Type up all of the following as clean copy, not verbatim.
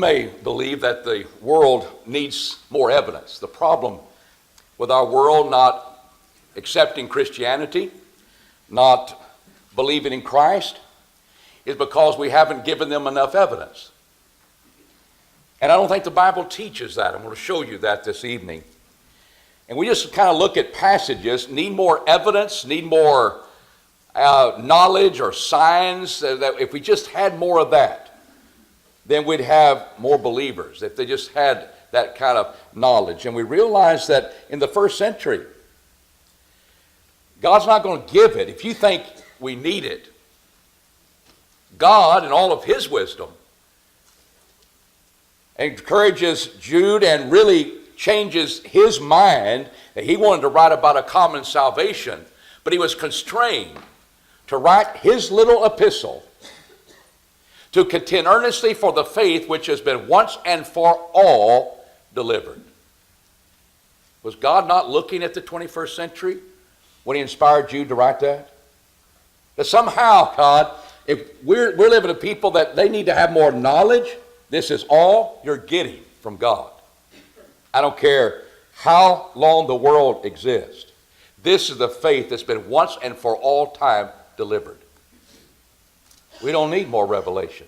may believe that the world needs more evidence. The problem with our world not accepting Christianity, not believing in Christ, is because we haven't given them enough evidence. And I don't think the Bible teaches that. I'm going to show you that this evening. And we just kind of look at passages, need more evidence, need more knowledge or signs. That if we just had more of that, then we'd have more believers, if they just had that kind of knowledge. And we realize that in the first century, God's not going to give it. If you think we need it, God, in all of his wisdom, encourages Jude and really changes his mind that he wanted to write about a common salvation, but he was constrained to write his little epistle to contend earnestly for the faith which has been once and for all delivered. Was God not looking at the 21st century when he inspired Jude to write that? That somehow, God, if we're living a people that they need to have more knowledge, this is all you're getting from God. I don't care how long the world exists. This is the faith that's been once and for all time delivered. We don't need more revelation.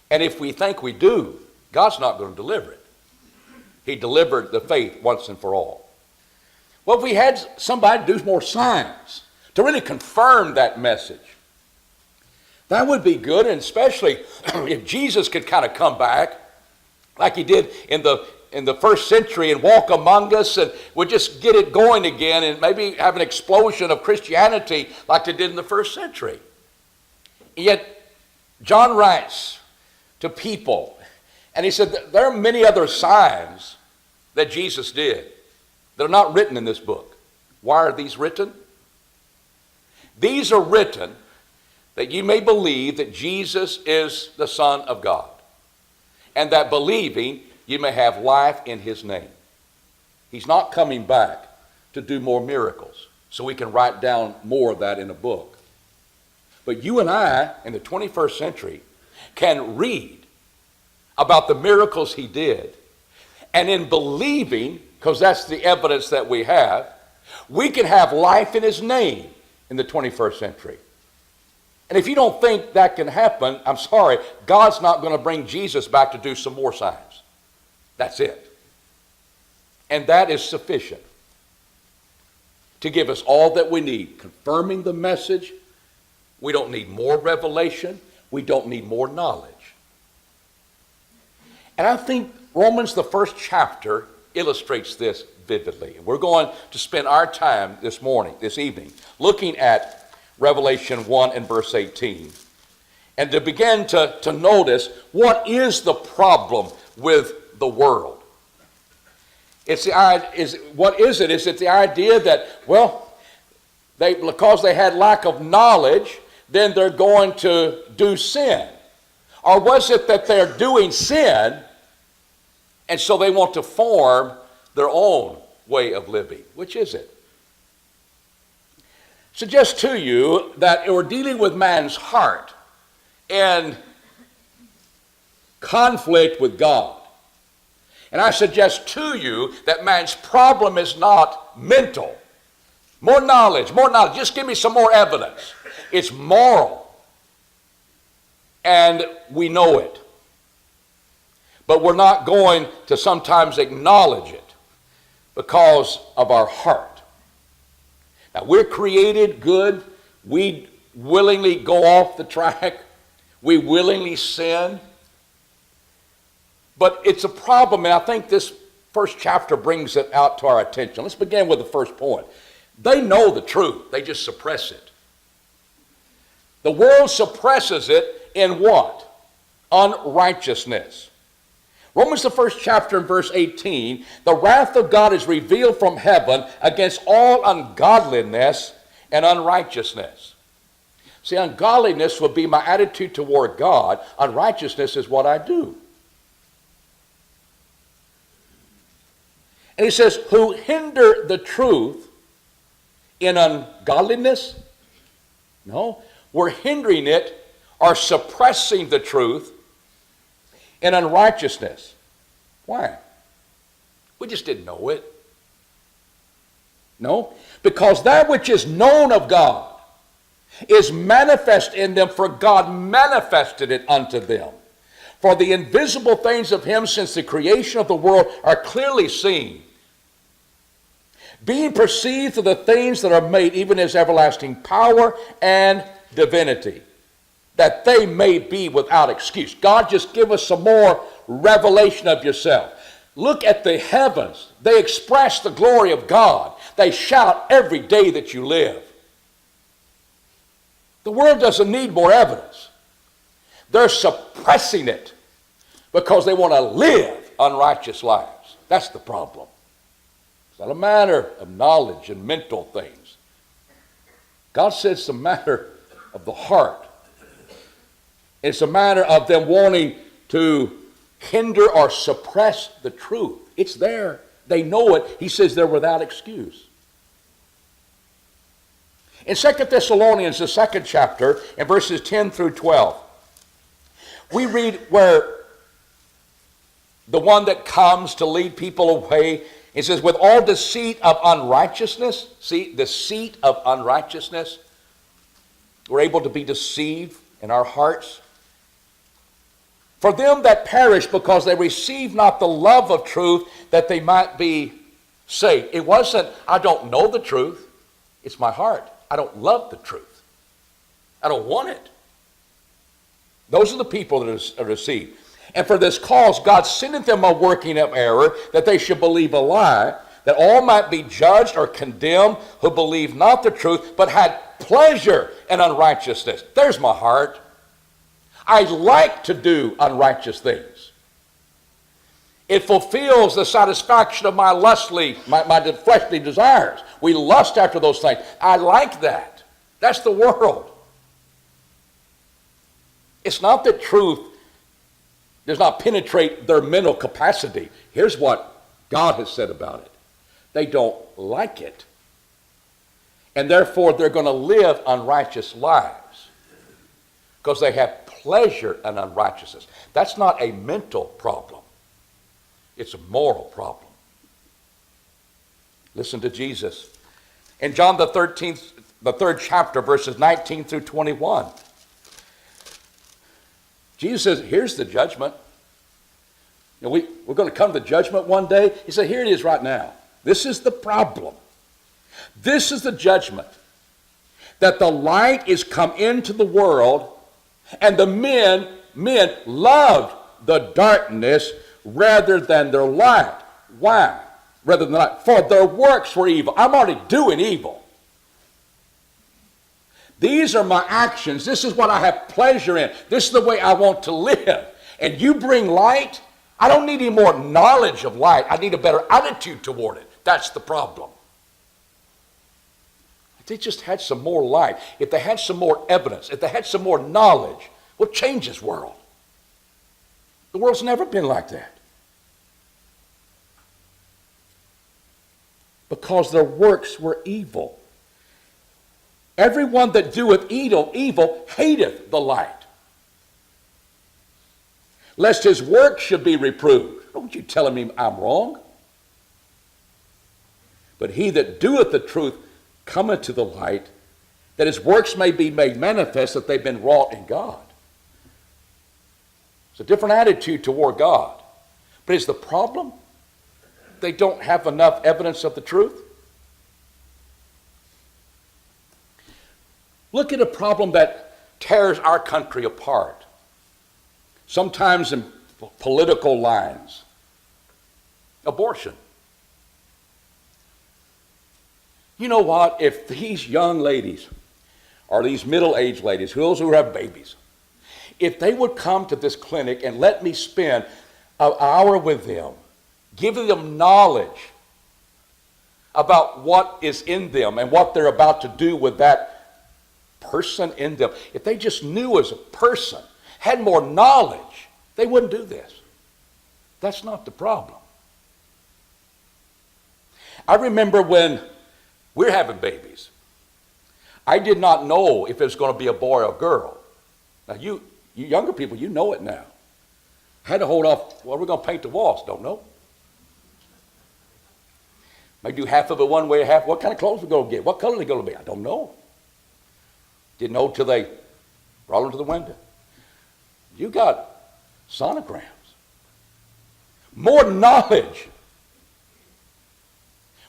And if we think we do, God's not going to deliver it. He delivered the faith once and for all. Well, if we had somebody do more signs to really confirm that message, that would be good, and especially if Jesus could kind of come back like he did in the first century and walk among us and would just get it going again and maybe have an explosion of Christianity like they did in the first century. Yet John writes to people, and he said there are many other signs that Jesus did that are not written in this book. Why are these written? These are written that you may believe that Jesus is the Son of God, and that believing you may have life in his name. He's not coming back to do more miracles, so we can write down more of that in a book. But you and I, in the 21st century, can read about the miracles he did, and in believing, because that's the evidence that we have, we can have life in his name in the 21st century. And if you don't think that can happen, I'm sorry, God's not going to bring Jesus back to do some more signs. That's it. And that is sufficient to give us all that we need, confirming the message. We don't need more revelation. We don't need more knowledge. And I think Romans, the first chapter, illustrates this vividly. We're going to spend our time this evening, looking at Revelation 1 and verse 18. And to begin to notice what is the problem with the world. What is it? Is it the idea that, well, because they had lack of knowledge, then they're going to do sin? Or was it that they're doing sin, and so they want to form their own way of living? Which is it? Suggest to you that we're dealing with man's heart and conflict with God. And I suggest to you that man's problem is not mental. More knowledge. Just give me some more evidence. It's moral. And we know it. But we're not going to sometimes acknowledge it because of our heart. Now, we're created good. We willingly go off the track. We willingly sin. But it's a problem, and I think this first chapter brings it out to our attention. Let's begin with the first point. They know the truth. They just suppress it. The world suppresses it in what? Unrighteousness. Romans, the first chapter, and verse 18, the wrath of God is revealed from heaven against all ungodliness and unrighteousness. See, ungodliness would be my attitude toward God. Unrighteousness is what I do. And he says, who hinder the truth in ungodliness? No, we're hindering it or suppressing the truth in unrighteousness. Why? We just didn't know it. No, because that which is known of God is manifest in them, for God manifested it unto them. For the invisible things of him since the creation of the world are clearly seen, being perceived through the things that are made, even his everlasting power and divinity, that they may be without excuse. God, just give us some more revelation of yourself. Look at the heavens. They express the glory of God. They shout every day that you live. The world doesn't need more evidence. They're suppressing it because they want to live unrighteous lives. That's the problem. It's not a matter of knowledge and mental things. God says it's a matter of the heart. It's a matter of them wanting to hinder or suppress the truth. It's there. They know it. He says they're without excuse. In 2 Thessalonians, the second chapter, in verses 10 through 12, we read where the one that comes to lead people away, it says, with all deceit of unrighteousness, see, deceit of unrighteousness, we're able to be deceived in our hearts. For them that perish, because they receive not the love of truth, that they might be saved. It wasn't, I don't know the truth. It's my heart. I don't love the truth. I don't want it. Those are the people that are deceived. And for this cause, God sendeth them a working of error, that they should believe a lie, that all might be judged or condemned who believe not the truth, but had pleasure in unrighteousness. There's my heart. I like to do unrighteous things. It fulfills the satisfaction of my my fleshly desires. We lust after those things. I like that. That's the world. It's not that truth does not penetrate their mental capacity. Here's what God has said about it. They don't like it. And therefore they're going to live unrighteous lives because they have pleasure in unrighteousness. That's not a mental problem. It's a moral problem. Listen to Jesus. In John the 3rd chapter, verses 19 through 21, Jesus says, here's the judgment. You know, we're going to come to judgment one day. He said, here it is right now. This is the problem. This is the judgment. That the light is come into the world, and the men loved the darkness rather than their light. Why? Rather than light. For their works were evil. I'm already doing evil. These are my actions. This is what I have pleasure in. This is the way I want to live. And you bring light. I don't need any more knowledge of light. I need a better attitude toward it. That's the problem. If they just had some more light, if they had some more evidence, if they had some more knowledge, we'll change this world. The world's never been like that. Because their works were evil. Everyone that doeth evil hateth the light, lest his work should be reproved. Don't you telling me I'm wrong? But he that doeth the truth cometh to the light, that his works may be made manifest that they've been wrought in God. It's a different attitude toward God. But is the problem they don't have enough evidence of the truth? Look at a problem that tears our country apart, sometimes in political lines. Abortion. You know what? If these young ladies, or these middle-aged ladies, those who have babies, if they would come to this clinic and let me spend an hour with them, giving them knowledge about what is in them and what they're about to do with that person in them. If they just knew as a person, had more knowledge, they wouldn't do this. That's not the problem. I remember when we're having babies, I did not know if it was going to be a boy or a girl. Now you younger people, you know it now. Had to hold off. Well, we're going to paint the walls. Don't know. May do half of it one way, half. What kind of clothes we going to get? What color are they going to be? I don't know. Didn't know till they brought them to the window. You got sonograms. More knowledge.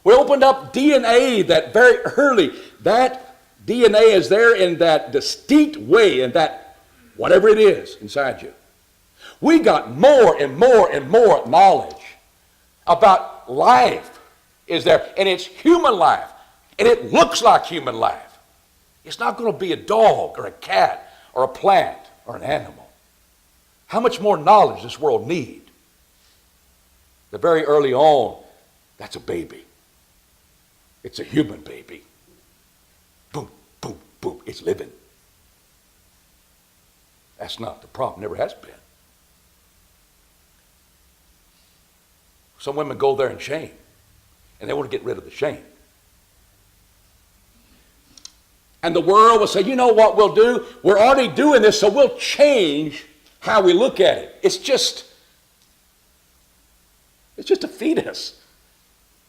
We opened up DNA that very early. That DNA is there in that distinct way, in that whatever it is inside you. We got more and more and more knowledge about life is there. And it's human life. And it looks like human life. It's not going to be a dog or a cat or a plant or an animal. How much more knowledge does this world need? The very early on, that's a baby. It's a human baby. Boom, boom, boom. It's living. That's not the problem. Never has been. Some women go there in shame, and they want to get rid of the shame. And the world will say, you know what we'll do? We're already doing this, so we'll change how we look at it. It's just a fetus,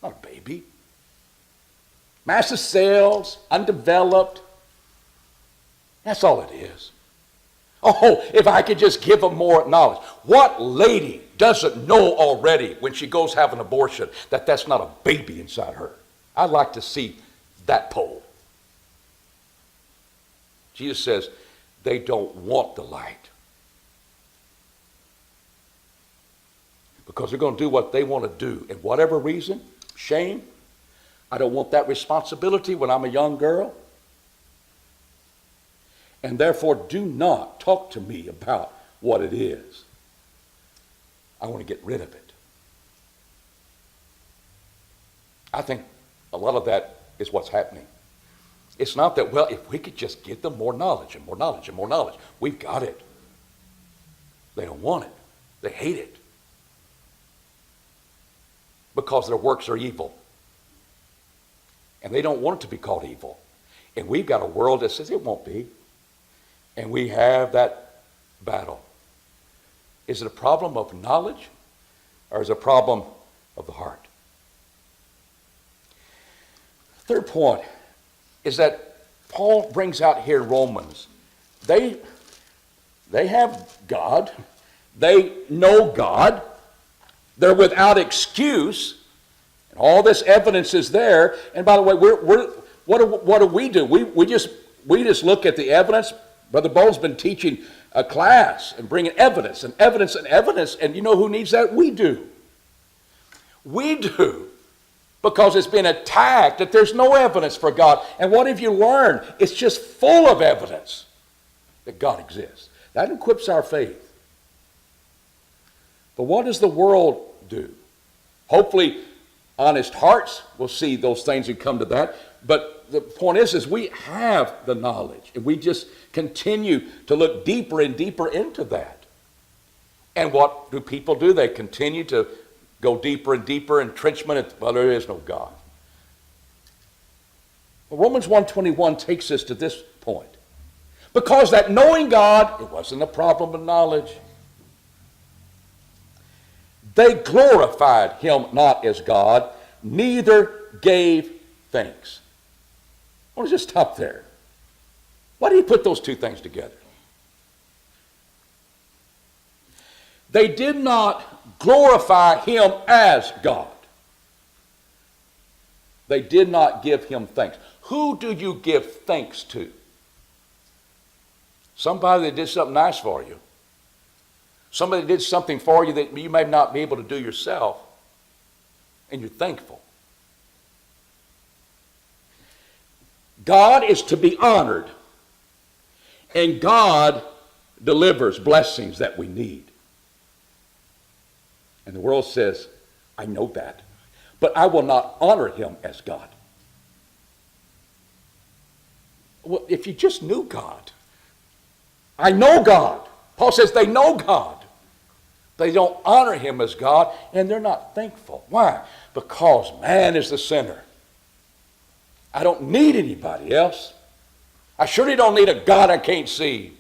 not a baby. Massive cells, undeveloped. That's all it is. Oh, if I could just give them more knowledge. What lady doesn't know already when she goes have an abortion that that's not a baby inside her? I'd like to see that poll. Jesus says they don't want the light. Because they're going to do what they want to do. And whatever reason, shame, I don't want that responsibility when I'm a young girl. And therefore, do not talk to me about what it is. I want to get rid of it. I think a lot of that is what's happening. It's not that, well, if we could just give them more knowledge and more knowledge and more knowledge, we've got it. They don't want it. They hate it. Because their works are evil. And they don't want it to be called evil. And we've got a world that says it won't be. And we have that battle. Is it a problem of knowledge or is it a problem of the heart? Third point is that Paul brings out here Romans. They have God. They know God. They're without excuse. And all this evidence is there. And by the way, what do we do? We just look at the evidence. Brother Bo's been teaching a class and bringing evidence and evidence and evidence. And you know who needs that? We do. We do. Because it's been attacked that there's no evidence for God. And what have you learned? It's just full of evidence that God exists. That equips our faith. But what does the world do? Hopefully, honest hearts will see those things and come to that. But the point is we have the knowledge. And we just continue to look deeper and deeper into that. And what do people do? They continue to go deeper and deeper entrenchment. Well, there is no God. Well, Romans 1:21 takes us to this point. Because that knowing God, it wasn't a problem of knowledge. They glorified him not as God, neither gave thanks. I want to just stop there. Why did he put those two things together? They did not glorify him as God. They did not give him thanks. Who do you give thanks to? Somebody that did something nice for you. Somebody that did something for you that you may not be able to do yourself, and you're thankful. God is to be honored, and God delivers blessings that we need. And the world says, I know that, but I will not honor him as God. Well, if you just knew God, I know God. Paul says they know God. They don't honor him as God, and they're not thankful. Why? Because man is the sinner. I don't need anybody else. I surely don't need a God I can't see.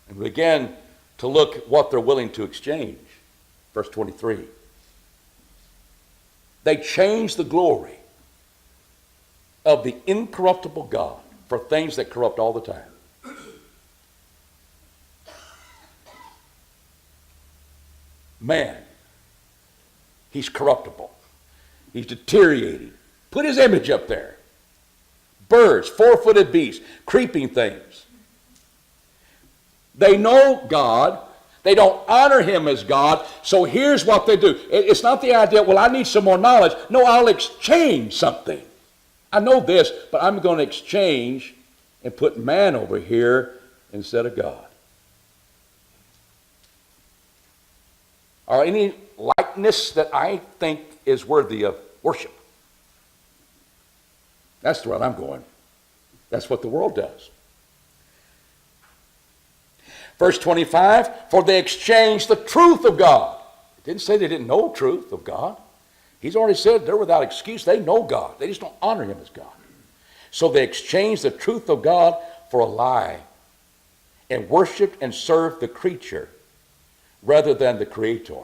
And we begin to look at what they're willing to exchange. Verse 23. They change the glory of the incorruptible God for things that corrupt all the time. Man, he's corruptible. He's deteriorating. Put his image up there. Birds, four-footed beasts, creeping things. They know God. They don't honor him as God. So here's what they do. It's not the idea, well, I need some more knowledge. No, I'll exchange something. I know this, but I'm going to exchange and put man over here instead of God. Or any likeness that I think is worthy of worship. That's where I'm going. That's what the world does. Verse 25, for they exchanged the truth of God. It didn't say they didn't know the truth of God. He's already said they're without excuse. They know God. They just don't honor him as God. So they exchanged the truth of God for a lie and worshiped and served the creature rather than the Creator.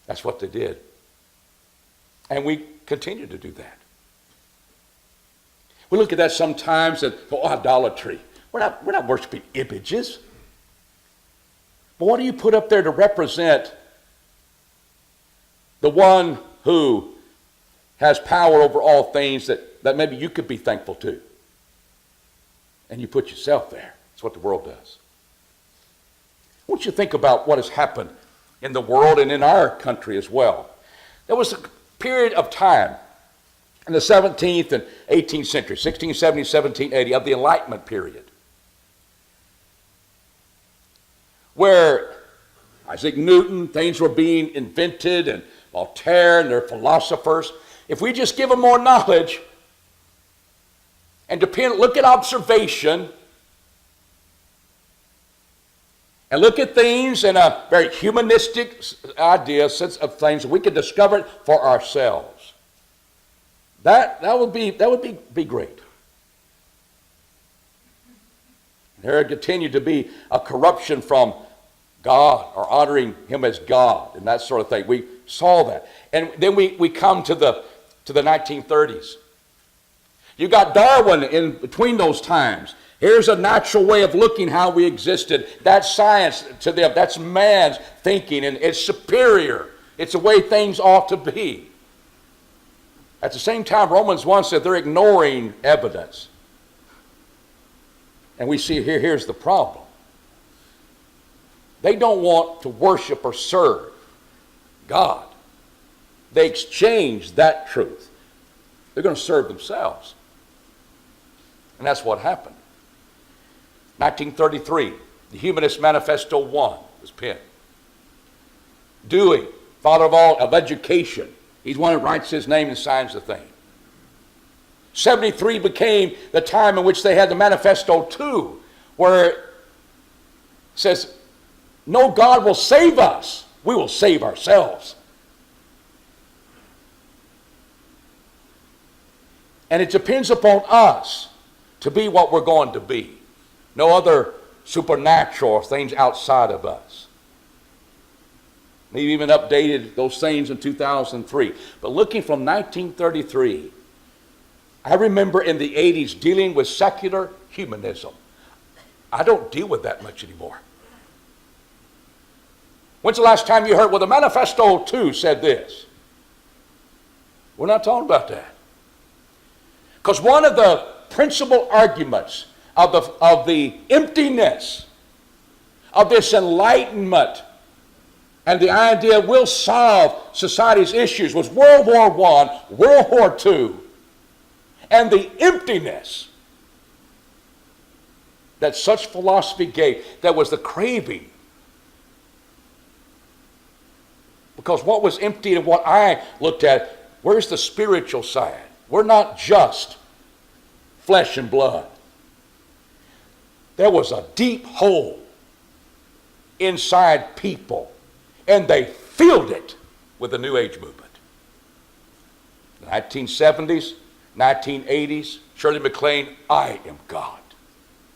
That's what they did. And we continue to do that. We look at that sometimes as idolatry. We're not worshiping images. But what do you put up there to represent the one who has power over all things that maybe you could be thankful to? And you put yourself there. That's what the world does. I want you to think about what has happened in the world and in our country as well. There was a period of time in the 17th and 18th century, 1670, 1780, of the Enlightenment period, where Isaac Newton, things were being invented, and Voltaire and their philosophers. If we just give them more knowledge and look at observation and look at things in a very humanistic idea, sense of things, we could discover it for ourselves. That would be great. There continued to be a corruption from God or honoring him as God and that sort of thing. We saw that. And then we come to the 1930s. You got Darwin in between those times. Here's a natural way of looking how we existed. That's science to them. That's man's thinking, and it's superior. It's the way things ought to be. At the same time, Romans 1 said they're ignoring evidence. And we see here's the problem. They don't want to worship or serve God. They exchange that truth. They're going to serve themselves. And that's what happened. 1933, the Humanist Manifesto 1 was penned. Dewey, father of education, he's one who writes his name and signs the thing. 73 became the time in which they had the Manifesto 2, where it says, no, God will save us. We will save ourselves. And it depends upon us to be what we're going to be. No other supernatural things outside of us. They even updated those things in 2003. But looking from 1933, I remember in the 80s dealing with secular humanism. I don't deal with that much anymore. When's the last time you heard, well, the Manifesto 2 said this? We're not talking about that. Because one of the principal arguments of the emptiness of this enlightenment and the idea we'll solve society's issues was World War I, World War II, and the emptiness that such philosophy gave. That was the craving. Because what was empty and what I looked at, where's the spiritual side? We're not just flesh and blood. There was a deep hole inside people, and they filled it with the New Age movement. 1970s, 1980s, Shirley MacLaine, I am God.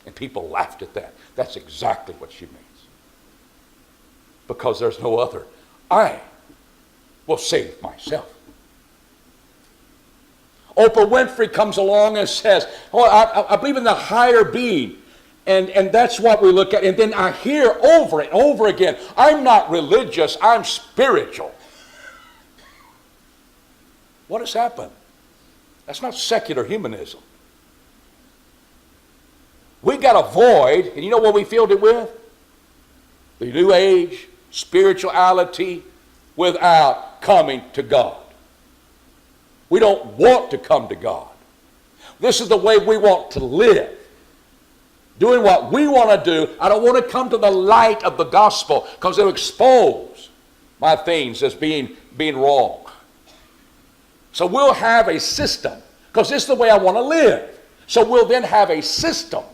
And people laughed at that. That's exactly what she means. Because there's no other. I will save myself. Oprah Winfrey comes along and says, oh, I believe in the higher being. And that's what we look at. And then I hear over and over again, I'm not religious, I'm spiritual. What has happened? That's not secular humanism. We got a void, and you know what we filled it with? The New Age, spirituality, without coming to God. We don't want to come to God. This is the way we want to live. Doing what we want to do. I don't want to come to the light of the gospel because it'll expose my things as being wrong. So we'll have a system because this is the way I want to live. So we'll then have a system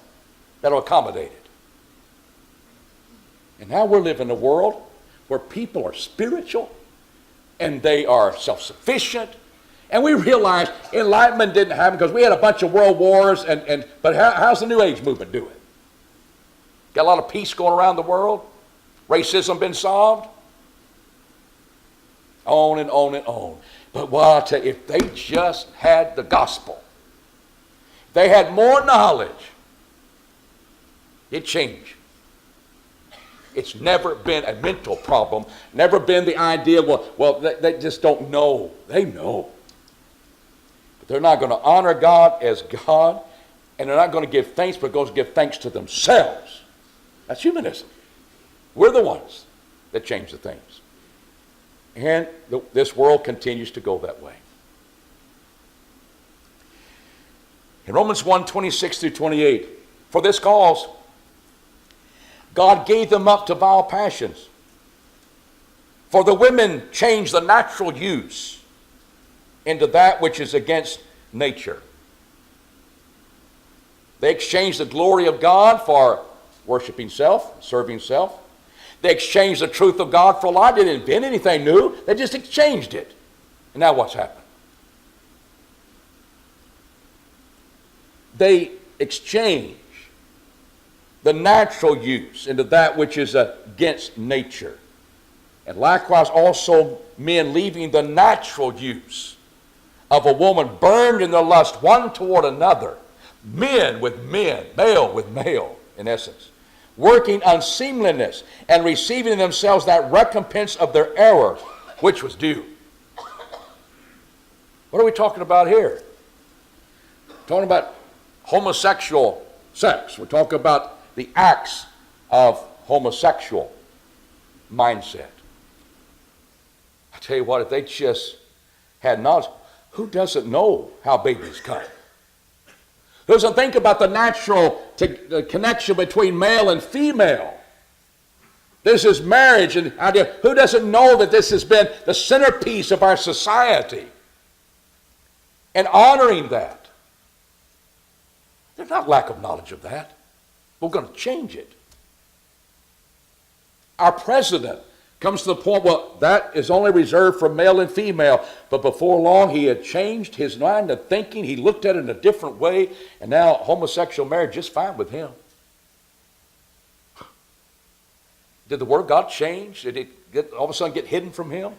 that'll accommodate it. And now we're living in a world where people are spiritual and they are self-sufficient. And we realize enlightenment didn't happen because we had a bunch of world wars. But how's the New Age movement doing? Got a lot of peace going around the world? Racism been solved? On and on and on. But well, I'll tell you, if they just had the gospel, they had more knowledge, it'd change. It's never been a mental problem, never been the idea, well, they just don't know. They know. But they're not going to honor God as God, and they're not going to give thanks, but going to give thanks to themselves. That's humanism. We're the ones that change the things. And this world continues to go that way. In Romans 1, 26 through 28, for this cause, God gave them up to vile passions. For the women changed the natural use into that which is against nature. They exchanged the glory of God for worshiping self, serving self. They exchanged the truth of God for a lie. They didn't invent anything new. They just exchanged it. And now what's happened? They exchange the natural use into that which is against nature. And likewise also men leaving the natural use of a woman burned in their lust one toward another. Men with men, male with male, in essence. Working unseemliness and receiving in themselves that recompense of their error, which was due. What are we talking about here? We're talking about homosexual sex. We're talking about the acts of homosexual mindset. I tell you what, if they just had knowledge, who doesn't know how babies come? Who doesn't think about the natural connection between male and female? This is marriage and idea. Who doesn't know that this has been the centerpiece of our society? And honoring that. There's not lack of knowledge of that. We're going to change it. Our president comes to the point, well, that is only reserved for male and female. But before long, he had changed his mind of thinking. He looked at it in a different way. And now homosexual marriage is fine with him. Did the Word of God change? Did it all of a sudden get hidden from him?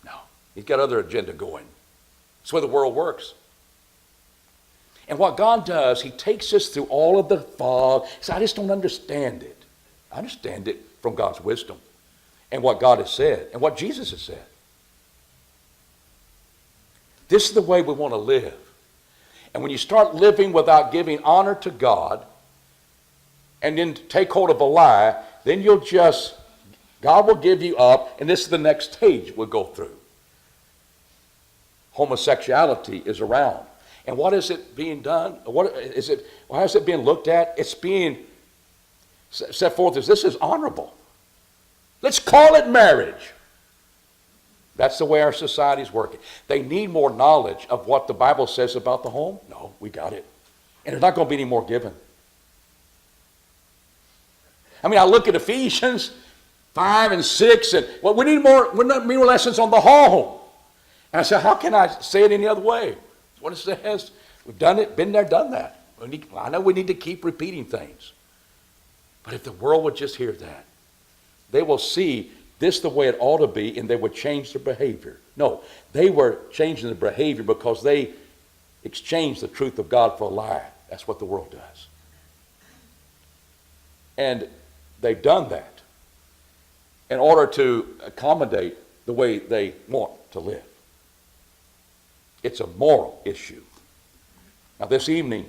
No. He's got other agenda going. That's the way the world works. And what God does, he takes us through all of the fog. He says, I just don't understand it. I understand it from God's wisdom and what God has said and what Jesus has said. This is the way we want to live. And when you start living without giving honor to God and then take hold of a lie, then God will give you up, and this is the next stage we'll go through. Homosexuality is around. And what is it being done? How is it being looked at? It's being set forth as this is honorable. Let's call it marriage. That's the way our society is working. They need more knowledge of what the Bible says about the home. No, we got it. And there's not going to be any more given. I mean, I look at Ephesians 5 and 6, and well, we need more lessons on the home. And I said, how can I say it any other way? That's what it says. We've done it, been there, done that. I know we need to keep repeating things. But if the world would just hear that, they will see this the way it ought to be, and they would change their behavior. No, they were changing their behavior because they exchanged the truth of God for a lie. That's what the world does. And they've done that in order to accommodate the way they want to live. It's a moral issue. Now this evening,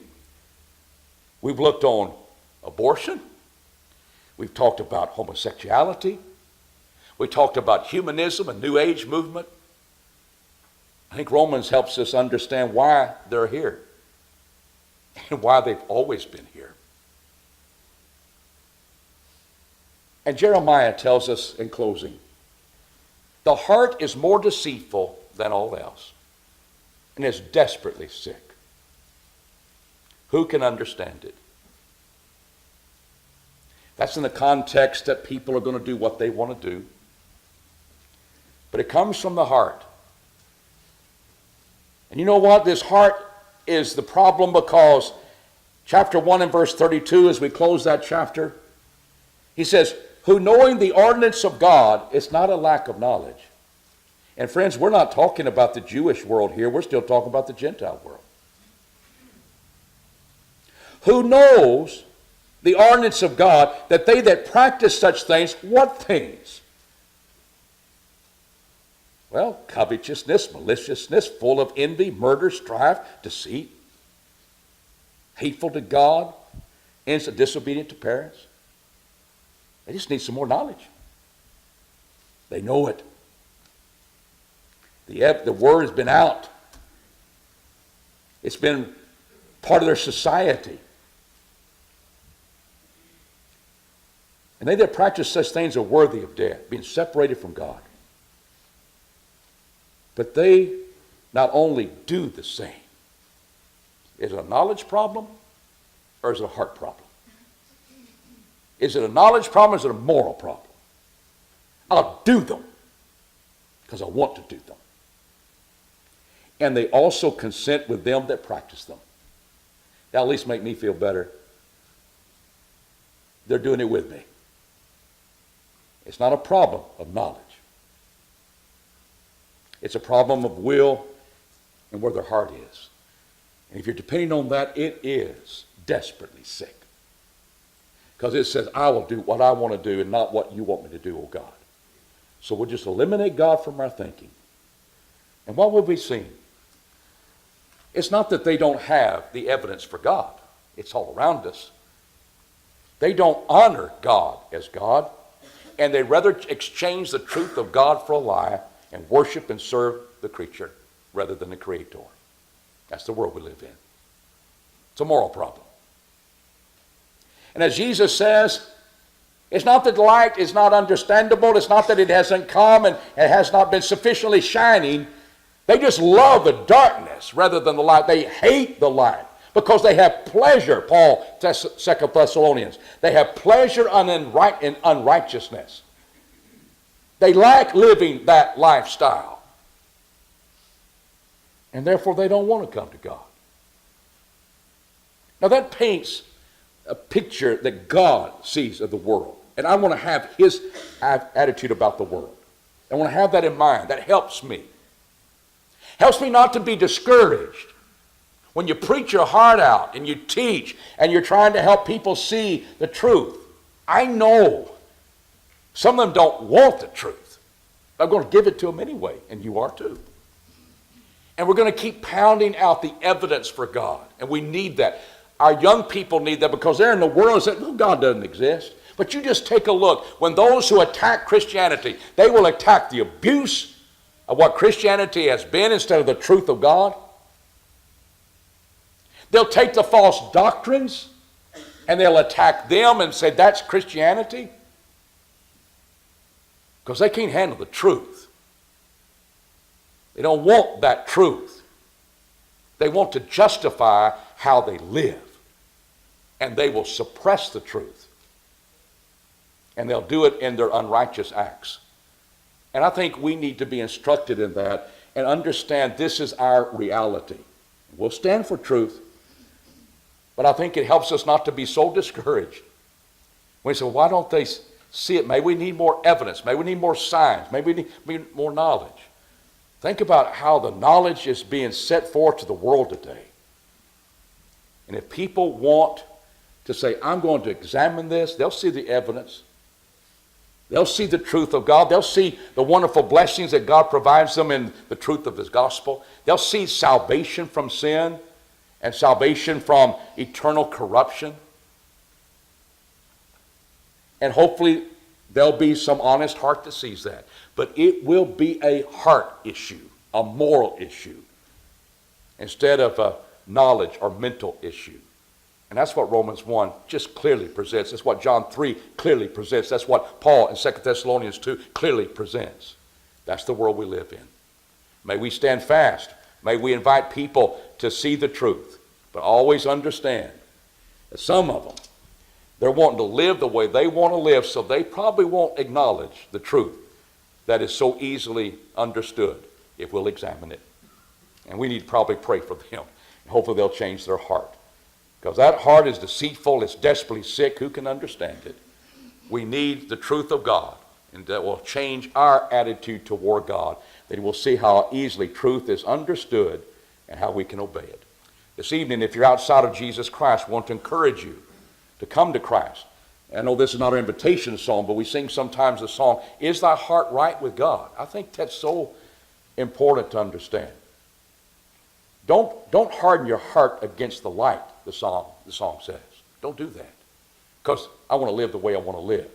we've looked on abortion. We've talked about homosexuality. We talked about humanism and New Age movement. I think Romans helps us understand why they're here and why they've always been here. And Jeremiah tells us in closing, the heart is more deceitful than all else and is desperately sick. Who can understand it? That's in the context that people are going to do what they want to do. But it comes from the heart. And you know what? This heart is the problem because chapter 1 and verse 32, as we close that chapter, he says, who knowing the ordinance of God, it's not a lack of knowledge. And friends, we're not talking about the Jewish world here. We're still talking about the Gentile world. Who knows the ordinance of God, that they that practice such things, what things? Well, covetousness, maliciousness, full of envy, murder, strife, deceit, hateful to God, innocent, disobedient to parents. They just need some more knowledge. They know it. The word has been out. It's been part of their society. And they that practice such things are worthy of death, being separated from God. But they not only do the same. Is it a knowledge problem or is it a heart problem? Is it a knowledge problem or is it a moral problem? I'll do them because I want to do them. And they also consent with them that practice them. That'll at least make me feel better. They're doing it with me. It's not a problem of knowledge. It's a problem of will and where their heart is. And if you're depending on that, it is desperately sick. Because it says, I will do what I want to do and not what you want me to do, oh God. So we'll just eliminate God from our thinking. And what will we see? It's not that they don't have the evidence for God. It's all around us. They don't honor God as God, and they rather exchange the truth of God for a lie and worship and serve the creature rather than the Creator. That's the world we live in. It's a moral problem. And as Jesus says, it's not that the light is not understandable. It's not that it hasn't come and it has not been sufficiently shining. They just love the darkness rather than the light. They hate the light because they have pleasure, Paul, 2 Thessalonians. They have pleasure in unrighteousness. They like living that lifestyle. And therefore they don't want to come to God. Now that paints a picture that God sees of the world. And I want to have his attitude about the world. I want to have that in mind. That helps me. Helps me not to be discouraged. When you preach your heart out and you teach and you're trying to help people see the truth. I know some of them don't want the truth. But I'm going to give it to them anyway, and you are too. And we're going to keep pounding out the evidence for God. And we need that. Our young people need that because they're in the world and say, well, God doesn't exist. But you just take a look. When those who attack Christianity, they will attack the abuse of what Christianity has been instead of the truth of God. They'll take the false doctrines and they'll attack them and say that's Christianity. Because they can't handle the truth. They don't want that truth. They want to justify how they live. And they will suppress the truth. And they'll do it in their unrighteous acts. And I think we need to be instructed in that and understand this is our reality. We'll stand for truth, but I think it helps us not to be so discouraged We say, well, why don't they see it? Maybe we need more evidence. Maybe we need more signs. Maybe we need more knowledge. Think about how the knowledge is being set forth to the world today. And if people want to say, I'm going to examine this, they'll see the evidence. They'll see the truth of God. They'll see the wonderful blessings that God provides them in the truth of his gospel. They'll see salvation from sin and salvation from eternal corruption. And hopefully there'll be some honest heart that sees that. But it will be a heart issue, a moral issue, instead of a knowledge or mental issue. And that's what Romans 1 just clearly presents. That's what John 3 clearly presents. That's what Paul in 2 Thessalonians 2 clearly presents. That's the world we live in. May we stand fast. May we invite people to see the truth. But always understand that some of them, they're wanting to live the way they want to live, so they probably won't acknowledge the truth that is so easily understood if we'll examine it. And we need to probably pray for them. Hopefully they'll change their heart. Because that heart is deceitful, it's desperately sick. Who can understand it? We need the truth of God, and that will change our attitude toward God, that we'll see how easily truth is understood and how we can obey it. This evening, if you're outside of Jesus Christ, I want to encourage you to come to Christ. I know this is not an invitation song, but we sing sometimes the song, Is Thy Heart Right with God? I think that's so important to understand. Don't harden your heart against the light, the song says. Don't do that. Because I want to live the way I want to live.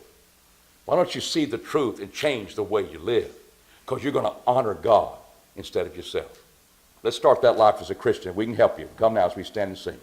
Why don't you see the truth and change the way you live? Because you're going to honor God instead of yourself. Let's start that life as a Christian. We can help you. Come now as we stand and sing.